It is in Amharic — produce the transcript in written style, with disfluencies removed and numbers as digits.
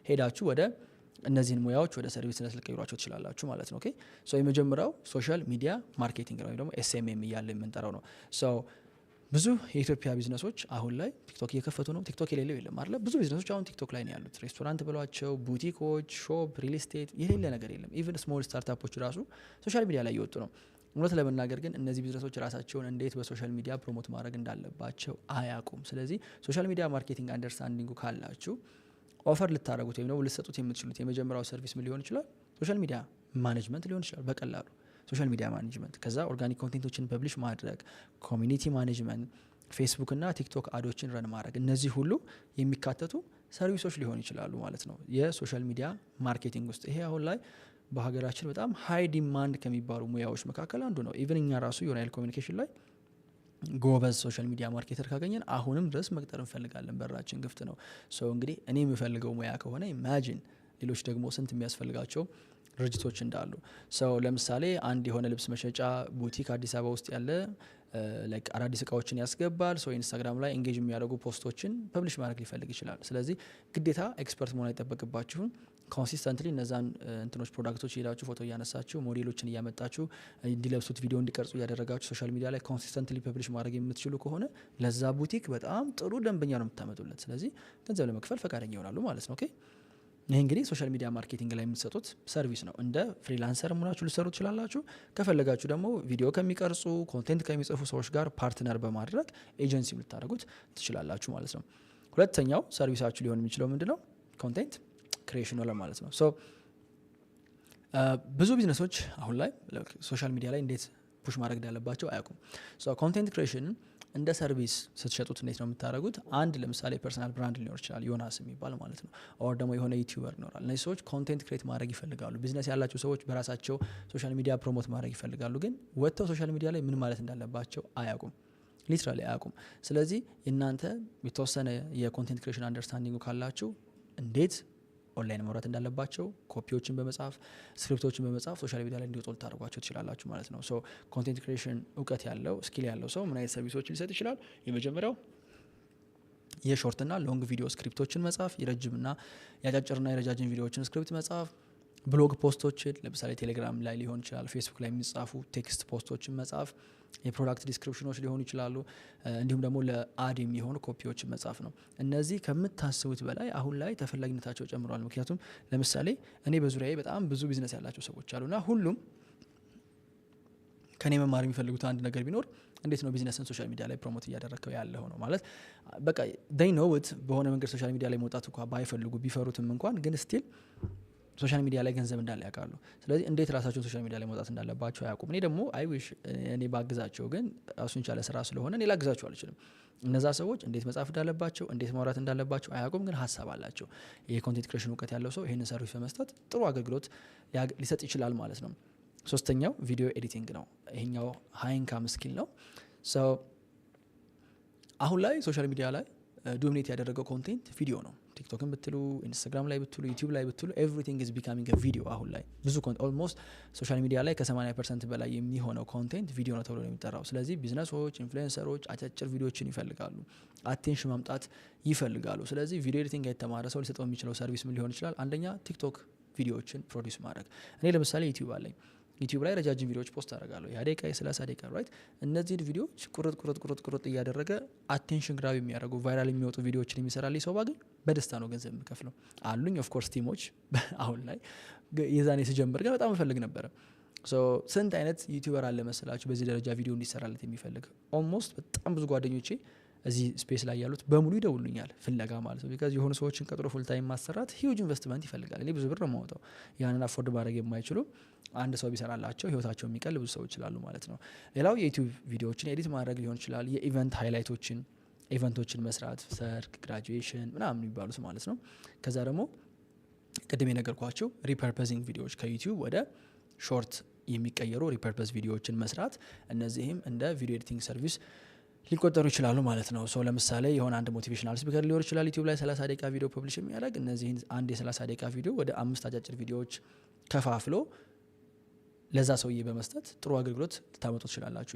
ሄዳችሁ ወደ እነዚህን ሙያዎች ወደ ሰርቪስነት ልቀይሯቸው ትችላላችሁ ማለት ነው። ኦኬ ሶ የመጀመሪያው ሶሻል ሚዲያ ማርኬቲንግ ነው ወይም ደግሞ ኤስኤምኤም እያለ የምንጠራው ነው። ሶ ብዙ የኢትዮጵያ ቢዝነሶች አሁን ላይ ቲክቶክ እየከፈቱ ነው። ቲክቶክ የሌለው የለም አይደለ? ብዙ ቢዝነሶች አሁን ቲክቶክ ላይ ነው ያሉት። ሬስቶራንት ብሏቸው፣ ቡቲኮች፣ ሾፕ፣ ሪል ስቴት የሌለ ነገር የለም። ኢቨን ስሞል ስታርታፖች ራሱ ሶሻል ሚዲያ ላይ እየወጡ ነው። እውነት ለመናገር ግን እነዚህ ቢዝነሶች ራሳቸውን እንዴት በሶሻል ሚዲያ ፕሮሞት ማድረግ እንዳለባቸው አያውቁም። ስለዚህ ሶሻል ሚዲያ ማርኬቲንግ አንደርስታንዲንጉ ካላችሁ ኦፈር ልታደረጉት ወይም ደግሞ ልሰጡት የምትችሉት የመጀመሪያው ሰርቪስ ምን ሊሆን ይችላል? ሶሻል ሚዲያ ማኔጅመንት ሊሆን ይችላል። በቀላሉ ሶሻል ሚዲያ ማኔጅመንት፣ ከዛ ኦርጋኒክ ኮንቴንቶችን ፐብሊሽ ማድረግ፣ ኮሚኒቲ ማኔጅመንት፣ ፌስቡክ እና ቲክቶክ አዶችን ረን ማድረግ፣ እነዚህ ሁሉ የሚካተቱ ሰርቪሶች ሊሆኑ ይችላሉ ማለት ነው የሶሻል ሚዲያ ማርኬቲንግ ውስጥ። ይሄ አሁን ላይ በሀገራችን በጣም ሀይ ዲማንድ ከሚባሉ ሙያዎች መካከል አንዱ ነው። ኢቨን እኛ ራሱ ዩናይል ኮሚኒኬሽን ላይ ጎበዝ ሶሻል ሚዲያ ማርኬተር ካገኘን አሁንም ድረስ መቅጠር እንፈልጋለን። በራችን ክፍት ነው። እንግዲህ እኔ የምፈልገው ሙያ ከሆነ ኢማጂን ሌሎች ደግሞ ስንት የሚያስፈልጋቸው ድርጅቶች እንዳሉ። ለምሳሌ አንድ የሆነ ልብስ መሸጫ ቡቲክ አዲስ አበባ ውስጥ ያለ አዳዲስ እቃዎችን ያስገባል። ኢንስታግራም ላይ ኤንጌጅ የሚያደርጉ ፖስቶችን ፐብሊሽ ማድረግ ሊፈልግ ይችላል። ስለዚህ ግዴታ ኤክስፐርት መሆን አይጠበቅባችሁም። ኮንሲስተንትሊ እነዛን እንትኖች ፕሮዳክቶች ሄዳችሁ ፎቶ እያነሳችሁ ሞዴሎችን እያመጣችሁ እንዲለብሱት ቪዲዮ እንዲቀርጹ እያደረጋችሁ ሶሻል ሚዲያ ላይ ኮንሲስተንትሊ ፐብሊሽ ማድረግ የምትችሉ ከሆነ ለዛ ቡቲክ በጣም ጥሩ ደንበኛ ነው የምታመጡለት። ስለዚህ ገንዘብ ለመክፈል ፈቃደኛ ይሆናሉ ማለት ነው። ኦኬ ይህ እንግዲህ ሶሻል ሚዲያ ማርኬቲንግ ላይ የምትሰጡት ሰርቪስ ነው። እንደ ፍሪላንሰር ሙናችሁ ልሰሩ ትችላላችሁ። ከፈለጋችሁ ደግሞ ቪዲዮ ከሚቀርጹ ኮንቴንት ከሚጽፉ ሰዎች ጋር ፓርትነር በማድረግ ኤጀንሲ ልታደርጉት ትችላላችሁ ማለት ነው። ሁለተኛው ሰርቪሳችሁ ሊሆን የሚችለው ምንድነው? ኮንቴንት ክሪኤሽን ነው ማለት ነው። ብዙ ቢዝነሶች አሁን ላይ ሶሻል ሚዲያ ላይ እንዴት ፑሽ ማድረግ እንዳለባቸው አያውቁም። ኮንቴንት ክሪኤሽንን እንደ ሰርቪስ ስትሸጡት እንዴት ነው የምታደርጉት? አንድ ለምሳሌ ፐርሰናል ብራንድ ሊኖር ይችላል፣ ዮናስ የሚባል ማለት ነው። ኦር ደግሞ የሆነ ዩቲዩበር ይኖራል። እነዚህ ሰዎች ኮንቴንት ክሬት ማድረግ ይፈልጋሉ። ቢዝነስ ያላቸው ሰዎች በራሳቸው ሶሻል ሚዲያ ፕሮሞት ማድረግ ይፈልጋሉ። ግን ወጥተው ሶሻል ሚዲያ ላይ ምን ማለት እንዳለባቸው አያውቁም፣ ሊትራሊ አያውቁም። ስለዚህ እናንተ የተወሰነ የኮንቴንት ክሬሽን አንደርስታንዲንጉ ካላችሁ እንዴት ኦንላይን መውራት እንዳለባቸው ኮፒዎችን በመጻፍ ስክሪፕቶችን በመጻፍ ሶሻል ሚዲያ ላይ እንዲወጡ ልታደርጓቸው ትችላላችሁ ማለት ነው። ኮንቴንት ክሪኤሽን እውቀት ያለው ስኪል ያለው ሰው ምን አይነት ሰርቪሶችን ሊሰጥ ይችላል? የመጀመሪያው የሾርትና ሎንግ ቪዲዮ ስክሪፕቶችን መጻፍ፣ የረጅምና የአጫጭርና የረጃጅም ቪዲዮዎችን ስክሪፕት መጻፍ፣ ብሎግ ፖስቶችን ለምሳሌ ቴሌግራም ላይ ሊሆን ይችላል፣ ፌስቡክ ላይ የሚጻፉ ቴክስት ፖስቶችን መጻፍ፣ የፕሮዳክት ዲስክሪፕሽኖች ሊሆኑ ይችላሉ። እንዲሁም ደግሞ ለአድ የሚሆኑ ኮፒዎችን መጻፍ ነው። እነዚህ ከምታስቡት በላይ አሁን ላይ ተፈላጊነታቸው ጨምሯል። ምክንያቱም ለምሳሌ እኔ በዙሪያዬ በጣም ብዙ ቢዝነስ ያላቸው ሰዎች አሉና ሁሉም ከኔ መማር የሚፈልጉት አንድ ነገር ቢኖር እንዴት ነው ቢዝነስን ሶሻል ሚዲያ ላይ ፕሮሞት እያደረከው ያለው ነው ማለት በቃ they know it በሆነ መንገድ ሶሻል ሚዲያ ላይ መውጣት እንኳን ባይፈልጉ ቢፈሩትም እንኳን ግን ስቲል ሶሻል ሚዲያ ላይ ገንዘብ እንዳለ ያውቃሉ። ስለዚህ እንዴት ራሳቸውን ሶሻል ሚዲያ ላይ መውጣት እንዳለባቸው አያውቁም። እኔ ደግሞ አይ ዊሽ እኔ ባግዛቸው፣ ግን ራሱን ቻለ ስራ ስለሆነ እኔ ላግዛቸው አልችልም። እነዛ ሰዎች እንዴት መጻፍ እንዳለባቸው እንዴት ማውራት እንዳለባቸው አያውቁም፣ ግን ሀሳብ አላቸው። የኮንቴንት ክሬሽን እውቀት ያለው ሰው ይህንን ሰርቪስ በመስጠት ጥሩ አገልግሎት ሊሰጥ ይችላል ማለት ነው። ሶስተኛው ቪዲዮ ኤዲቲንግ ነው። ይሄኛው ሃይ ኢንካም ስኪል ነው። አሁን ላይ ሶሻል ሚዲያ ላይ ዶሚኔት ያደረገው ኮንቴንት ቪዲዮ ነው። ቲክቶክን ብትሉ፣ ኢንስታግራም ላይ ብትሉ፣ ዩቲዩብ ላይ ብትሉ ኤቭሪቲንግ ኢዝ ቢካሚንግ ቪዲዮ። አሁን ላይ ብዙ ኦልሞስት ሶሻል ሚዲያ ላይ ከ80% በላይ የሚሆነው ኮንቴንት ቪዲዮ ነው ተብሎ ነው የሚጠራው። ስለዚህ ቢዝነሶች፣ ኢንፍሉዌንሰሮች አጫጭር ቪዲዮችን ይፈልጋሉ፣ አቴንሽን ማምጣት ይፈልጋሉ። ስለዚህ ቪዲዮ ኤዲቲንግ የተማረ ሰው ሊሰጠው የሚችለው ሰርቪስ ምን ሊሆን ይችላል? አንደኛ ቲክቶክ ቪዲዮዎችን ፕሮዲውስ ማድረግ። እኔ ለምሳሌ ዩቲዩብ አለኝ። ዩቲዩብ ላይ ረጃጅም ቪዲዮዎች ፖስት አደርጋለሁ። የ10 የ30 ደቂቃ ራይት። እነዚህን ቪዲዮዎች ቁርጥ እያደረገ አቴንሽን ግራብ የሚያደርጉ ቫይራል የሚወጡ ቪዲዮዎችን የሚሰራልኝ ሰው ባገኝ በደስታ ነው ገንዘብ የምከፍለው። አሉኝ ኦፍ ኮርስ ቲሞች አሁን ላይ። የዛኔ ስጀምር ግን በጣም እፈልግ ነበረ። ስንት አይነት ዩቲዩበር አለ መሰላችሁ በዚህ ደረጃ ቪዲዮ እንዲሰራለት የሚፈልግ? ኦልሞስት በጣም ብዙ ጓደኞቼ እዚህ ስፔስ ላይ ያሉት በሙሉ ይደውሉኛል ፍለጋ ማለት ነው። ቢካዝ የሆኑ ሰዎችን ቀጥሮ ፉል ታይም ማሰራት ሂውጅ ኢንቨስትመንት ይፈልጋል። እኔ ብዙ ብር ነው የማወጣው። ያንን አፎርድ ማድረግ የማይችሉ አንድ ሰው ቢሰራላቸው ህይወታቸው የሚቀል ብዙ ሰዎች ይችላሉ ማለት ነው። ሌላው የዩቲዩብ ቪዲዮዎችን ኤዲት ማድረግ ሊሆን ይችላል። የኢቨንት ሃይላይቶችን ኢቨንቶችን መስራት፣ ሰርግ፣ ግራጁዌሽን ምናምን የሚባሉት ማለት ነው። ከዛ ደግሞ ቅድም የነገርኳቸው ሪፐርፐዚንግ ቪዲዮዎች ከዩቲዩብ ወደ ሾርት የሚቀየሩ ሪፐርፐዝ ቪዲዮዎችን መስራት፣ እነዚህም እንደ ቪዲዮ ኤዲቲንግ ሰርቪስ ሊቆጠሩ ይችላሉ ማለት ነው። ለምሳሌ የሆነ አንድ ሞቲቬሽናል ስፒከር ሊሆን ይችላል ዩቲዩብ ላይ 30 ደቂቃ ቪዲዮ ፐብሊሽ የሚያደርግ። እነዚህን አንድ የ30 ደቂቃ ቪዲዮ ወደ 5 አጫጭር ቪዲዮዎች ከፋፍሎ ለዛ ሰውዬ በመስጠት ጥሩ አገልግሎት ልታመጡ ትችላላችሁ።